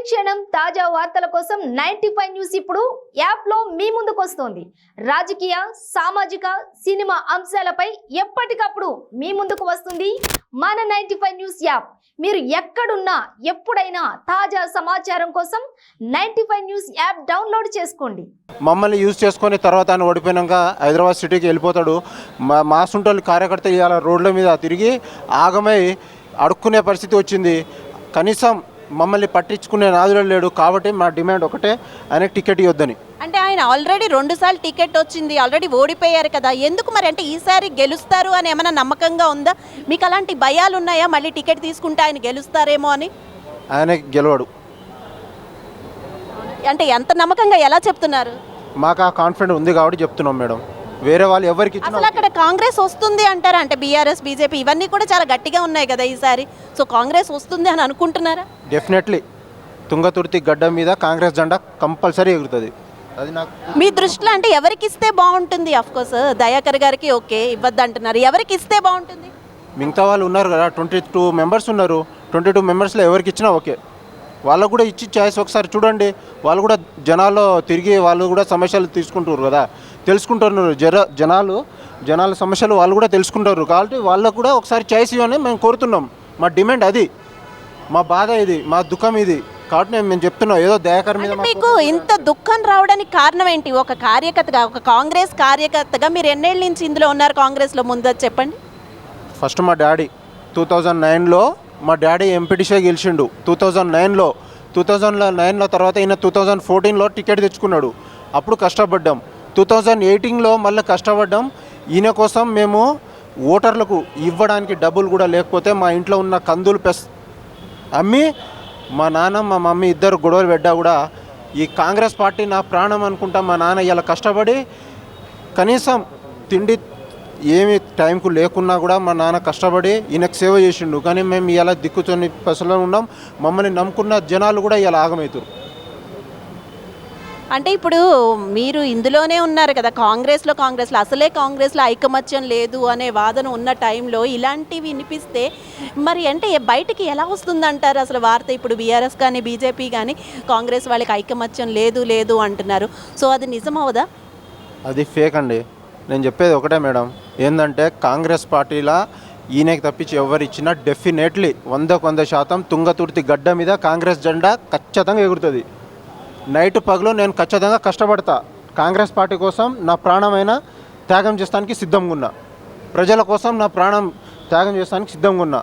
ప్రతిక్షణం తాజా వార్తల కోసం 95 న్యూస్ ఇప్పుడు యాప్లో మీ ముందుకు వస్తోంది. రాజకీయ, సామాజిక, సినిమా అంశాలపై ఎప్పటికప్పుడు మీ ముందుకు వస్తుంది మన 95 న్యూస్ యాప్. మీరు ఎక్కడున్నా ఎప్పుడైనా తాజా సమాచారం కోసం 95 న్యూస్ యాప్ డౌన్లోడ్ చేసుకోండి. మమ్మల్ని యూజ్ చేసుకొని తర్వాత ఆయన ఓడిపోయినాక హైదరాబాద్ సిటీకి వెళ్ళిపోతాడు. మా సొంటోళ్ళు కార్యకర్త ఇవాళ రోడ్ల మీద తిరిగి ఆగమై అడుక్కునే పరిస్థితి వచ్చింది. కనీసం మమ్మల్ని పట్టించుకునే నాదులు లేడు. కాబట్టి మా డిమాండ్ ఒకటే, ఆయనకి టికెట్ ఇవ్వద్దని. అంటే ఆయన ఆల్రెడీ 2 సార్లు టికెట్ వచ్చింది, ఆల్రెడీ ఓడిపోయారు కదా, ఎందుకు మరి? అంటే ఈసారి గెలుస్తారు అని ఏమైనా నమ్మకంగా ఉందా మీకు? అలాంటి భయాలు ఉన్నాయా? మళ్ళీ టికెట్ తీసుకుంటే ఆయన గెలుస్తారేమో అని? ఆయన గెలవడు. అంటే ఎంత నమ్మకంగా ఎలా చెప్తున్నారు? మాకు ఆ కాన్ఫిడెంట్ ఉంది కాబట్టి చెప్తున్నాం మేడం. వేరే వాళ్ళు ఎవరికి అసలు అక్కడ కాంగ్రెస్ వస్తుంది అంటారా? అంటే బీఆర్ఎస్, బీజేపీ ఇవన్నీ కూడా చాలా గట్టిగా ఉన్నాయి కదా ఈసారి. సో కాంగ్రెస్ వస్తుంది అని అనుకుంటున్నారా? డెఫినెట్లీ తుంగతుర్తి గడ్డ మీద కాంగ్రెస్ జెండా కంపల్సరీ ఎగురుతుంది. అది నాకు మీ దృష్టిలో అంటే ఎవరికి ఇస్తే బాగుంటుంది? అఫ్కోర్స్ దయాకర్ గారికి ఓకే ఇవ్వద్దు అంటున్నారు, ఎవరికి ఇస్తే బాగుంటుంది? మిగతా వాళ్ళు ఉన్నారు కదా, 22 మెంబర్స్ ఉన్నారు. 22 మెంబర్స్లో ఎవరికి ఇచ్చినా ఓకే. వాళ్ళకు కూడా ఇచ్చి ఛాయిస్ ఒకసారి చూడండి. వాళ్ళు కూడా జనాల్లో తిరిగి వాళ్ళు కూడా సమస్యలు తీసుకుంటారు కదా, తెలుసుకుంటున్నారు. జనాల సమస్యలు వాళ్ళు కూడా తెలుసుకుంటారు. కాబట్టి వాళ్ళకు కూడా ఒకసారి ఛాయిస్ ఇవ్వని మేము కోరుతున్నాం. మా డిమాండ్ అది, మా బాధ ఇది, మా దుఃఖం ఇది. కాబట్టి మేము చెప్తున్నాం ఏదో దయాకర్ మీద. మీకు ఇంత దుఃఖం రావడానికి కారణం ఏంటి? ఒక కార్యకర్తగా, ఒక కాంగ్రెస్ కార్యకర్తగా మీరు ఎన్నేళ్ళ నుంచి ఇందులో ఉన్నారు కాంగ్రెస్లో? ముందు చెప్పండి. ఫస్ట్ మా డాడీ 2009లో మా డాడీ ఎంపీటీసీ గెలిచిండు 2009లో. 2009లో తర్వాత ఈయన 2014లో టికెట్ తెచ్చుకున్నాడు. అప్పుడు కష్టపడ్డాం. 2018లో మళ్ళీ కష్టపడ్డాం. ఈయన కోసం మేము ఓటర్లకు ఇవ్వడానికి డబ్బులు కూడా లేకపోతే మా ఇంట్లో ఉన్న కందులు అమ్మి మా నాన్న మా మమ్మీ ఇద్దరు గొడవలు పెట్టా కూడా ఈ కాంగ్రెస్ పార్టీ నా ప్రాణం అనుకుంటా మా నాన్న ఇలా కష్టపడి కనీసం తిండి ఏమి టైంకు లేకున్నా కూడా మా నాన్న కష్టపడి ఈయనకు సేవ చేసిండు. కానీ మేము ఇలా దిక్కుతోని పసలో ఉన్నాం. మమ్మల్ని నమ్ముకున్న జనాలు కూడా ఇలా ఆగమవుతారు. అంటే ఇప్పుడు మీరు ఇందులోనే ఉన్నారు కదా కాంగ్రెస్లో అసలే కాంగ్రెస్లో ఐకమత్యం లేదు అనే వాదన ఉన్న టైంలో ఇలాంటివి వినిపిస్తే మరి అంటే బయటికి ఎలా వస్తుందంటారు అసలు వార్త? ఇప్పుడు బీఆర్ఎస్ కానీ బీజేపీ కానీ కాంగ్రెస్ వాళ్ళకి ఐకమత్యం లేదు అంటున్నారు. సో అది నిజమవుదా? అది ఫేక్ అండి. నేను చెప్పేది ఒకటే మేడం, ఏంటంటే కాంగ్రెస్ పార్టీలా ఈయనకి తప్పించి ఎవరు ఇచ్చినా డెఫినెట్లీ 100% తుంగతుర్తి గడ్డ మీద కాంగ్రెస్ జెండా ఖచ్చితంగా ఎగురుతుంది. నైట్ పగలు నేను ఖచ్చితంగా కష్టపడతా. కాంగ్రెస్ పార్టీ కోసం నా ప్రాణమైన త్యాగం చేస్తానికి సిద్ధంగా ఉన్నా. ప్రజల కోసం నా ప్రాణం త్యాగం చేస్తానికి సిద్ధంగా ఉన్నా.